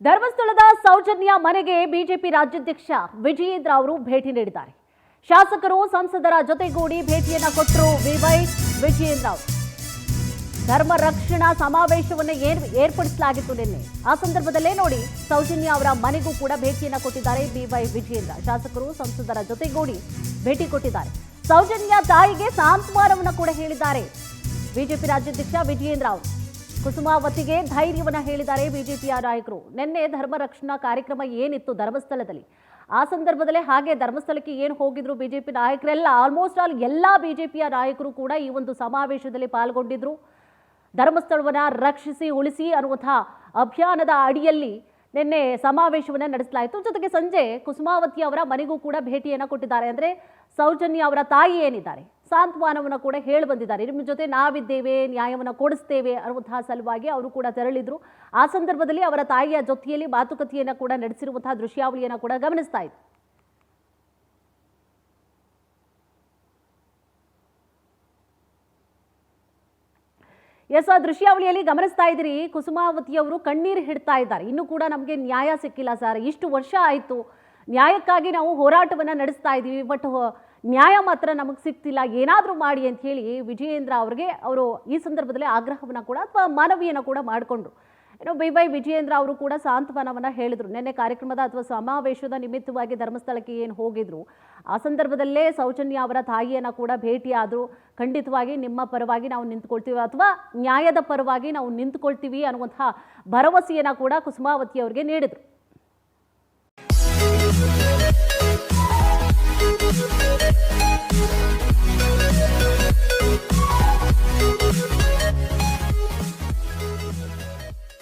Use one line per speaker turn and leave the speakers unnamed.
ಧರ್ಮಸ್ಥಳದ ಸೌಜನ್ಯ ಮನೆಗೆ ಬಿಜೆಪಿ ರಾಜ್ಯಾಧ್ಯಕ್ಷ ವಿಜಯೇಂದ್ರ ಅವರು ಭೇಟಿ ನೀಡಿದ್ದಾರೆ. ಶಾಸಕರು ಸಂಸದರ ಜೊತೆಗೂಡಿ ಭೇಟಿಯನ್ನ ಕೊಟ್ಟರು ಬಿವೈ ವಿಜಯೇಂದ್ರ ಅವರು. ಧರ್ಮ ರಕ್ಷಣಾ ಸಮಾವೇಶವನ್ನು ಏರ್ಪಡಿಸಲಾಗಿತ್ತು ನಿನ್ನೆ. ಆ ಸಂದರ್ಭದಲ್ಲೇ ನೋಡಿ ಸೌಜನ್ಯ ಅವರ ಮನೆಗೂ ಕೂಡ ಭೇಟಿಯನ್ನ ಕೊಟ್ಟಿದ್ದಾರೆ ಬಿವೈ ವಿಜಯೇಂದ್ರ. ಶಾಸಕರು ಸಂಸದರ ಜೊತೆಗೂಡಿ ಭೇಟಿ ಕೊಟ್ಟಿದ್ದಾರೆ. ಸೌಜನ್ಯ ತಾಯಿಗೆ ಸಾಂತ್ವನವನ್ನು ಕೂಡ ಹೇಳಿದ್ದಾರೆ ಬಿಜೆಪಿ ರಾಜ್ಯಾಧ್ಯಕ್ಷ ವಿಜಯೇಂದ್ರ ಅವರು. ಕುಸುಮಾವತಿಗೆ ಧೈರ್ಯವನ್ನ ಹೇಳಿದ್ದಾರೆ ಬಿಜೆಪಿಯ ನಾಯಕರು. ನಿನ್ನೆ ಧರ್ಮ ರಕ್ಷಣಾ ಕಾರ್ಯಕ್ರಮ ಏನಿತ್ತು ಧರ್ಮಸ್ಥಳದಲ್ಲಿ, ಆ ಸಂದರ್ಭದಲ್ಲೇ ಹಾಗೆ ಧರ್ಮಸ್ಥಳಕ್ಕೆ ಏನು ಹೋಗಿದ್ರು ಬಿಜೆಪಿ ನಾಯಕರೆಲ್ಲ, ಆಲ್ಮೋಸ್ಟ್ ಆಲ್ ಎಲ್ಲ ಬಿಜೆಪಿಯ ನಾಯಕರು ಕೂಡ ಈ ಒಂದು ಸಮಾವೇಶದಲ್ಲಿ ಪಾಲ್ಗೊಂಡಿದ್ರು. ಧರ್ಮಸ್ಥಳವನ್ನ ರಕ್ಷಿಸಿ ಉಳಿಸಿ ಅನ್ನುವಂತಹ ಅಭಿಯಾನದ ಅಡಿಯಲ್ಲಿ ನಿನ್ನೆ ಸಮಾವೇಶವನ್ನ ನಡೆಸಲಾಯಿತು. ಜೊತೆಗೆ ಸಂಜೆ ಕುಸುಮಾವತಿ ಅವರ ಮನೆಗೂ ಕೂಡ ಭೇಟಿಯನ್ನ ಕೊಟ್ಟಿದ್ದಾರೆ. ಅಂದ್ರೆ ಸೌಜನ್ಯ ಅವರ ತಾಯಿ ಏನಿದ್ದಾರೆ ಸಾಂತ್ವನವನ್ನು ಕೂಡ ಹೇಳಿ ಬಂದಿದ್ದಾರೆ. ನಿಮ್ಮ ಜೊತೆ ನಾವಿದ್ದೇವೆ, ನ್ಯಾಯವನ್ನು ಕೊಡಿಸ್ತೇವೆ ಅನ್ನುವಂತಹ ಸಲುವಾಗಿ ಅವರು ಕೂಡ ತೆರಳಿದ್ರು. ಆ ಸಂದರ್ಭದಲ್ಲಿ ಅವರ ತಾಯಿಯ ಜೊತೆಯಲ್ಲಿ ಮಾತುಕತೆಯನ್ನು ಕೂಡ ನಡೆಸಿರುವಂತಹ ದೃಶ್ಯಾವಳಿಯನ್ನು ಕೂಡ ಗಮನಿಸ್ತಾ ಇದ್ರು. ಆ ದೃಶ್ಯಾವಳಿಯಲ್ಲಿ ಗಮನಿಸ್ತಾ ಇದ್ದೀರಿ, ಕುಸುಮಾವತಿ ಅವರು ಕಣ್ಣೀರು ಹಿಡ್ತಾ ಇದ್ದಾರೆ. ಇನ್ನೂ ಕೂಡ ನಮಗೆ ನ್ಯಾಯ ಸಿಕ್ಕಿಲ್ಲ ಸರ್, ಇಷ್ಟು ವರ್ಷ ಆಯಿತು, ನ್ಯಾಯಕ್ಕಾಗಿ ನಾವು ಹೋರಾಟವನ್ನು ನಡೆಸ್ತಾ ಇದ್ದೀವಿ, ಬಟ್ ನ್ಯಾಯ ಮಾತ್ರ ನಮಗೆ ಸಿಗ್ತಿಲ್ಲ, ಏನಾದರೂ ಮಾಡಿ ಅಂತ ಹೇಳಿ ವಿಜಯೇಂದ್ರ ಅವರಿಗೆ ಅವರು ಈ ಸಂದರ್ಭದಲ್ಲಿ ಆಗ್ರಹವನ್ನು ಕೂಡ ಅಥವಾ ಮನವಿಯನ್ನು ಕೂಡ ಮಾಡಿಕೊಂಡ್ರು. ಬಿವೈ ವಿಜಯೇಂದ್ರ ಅವರು ಕೂಡ ಸಾಂತ್ವನವನ್ನು ಹೇಳಿದರು. ನಿನ್ನೆ ಕಾರ್ಯಕ್ರಮದ ಅಥವಾ ಸಮಾವೇಶದ ನಿಮಿತ್ತವಾಗಿ ಧರ್ಮಸ್ಥಳಕ್ಕೆ ಏನು ಹೋಗಿದ್ರು, ಆ ಸಂದರ್ಭದಲ್ಲೇ ಸೌಜನ್ಯ ಅವರ ತಾಯಿಯನ್ನು ಕೂಡ ಭೇಟಿಯಾದರು. ಖಂಡಿತವಾಗಿ ನಿಮ್ಮ ಪರವಾಗಿ ನಾವು ನಿಂತ್ಕೊಳ್ತೀವಿ ಅಥವಾ ನ್ಯಾಯದ ಪರವಾಗಿ ನಾವು ನಿಂತ್ಕೊಳ್ತೀವಿ ಅನ್ನುವಂತಹ ಭರವಸೆಯನ್ನು ಕೂಡ ಕುಸುಮಾವತಿ ಅವರಿಗೆ ನೀಡಿದರು.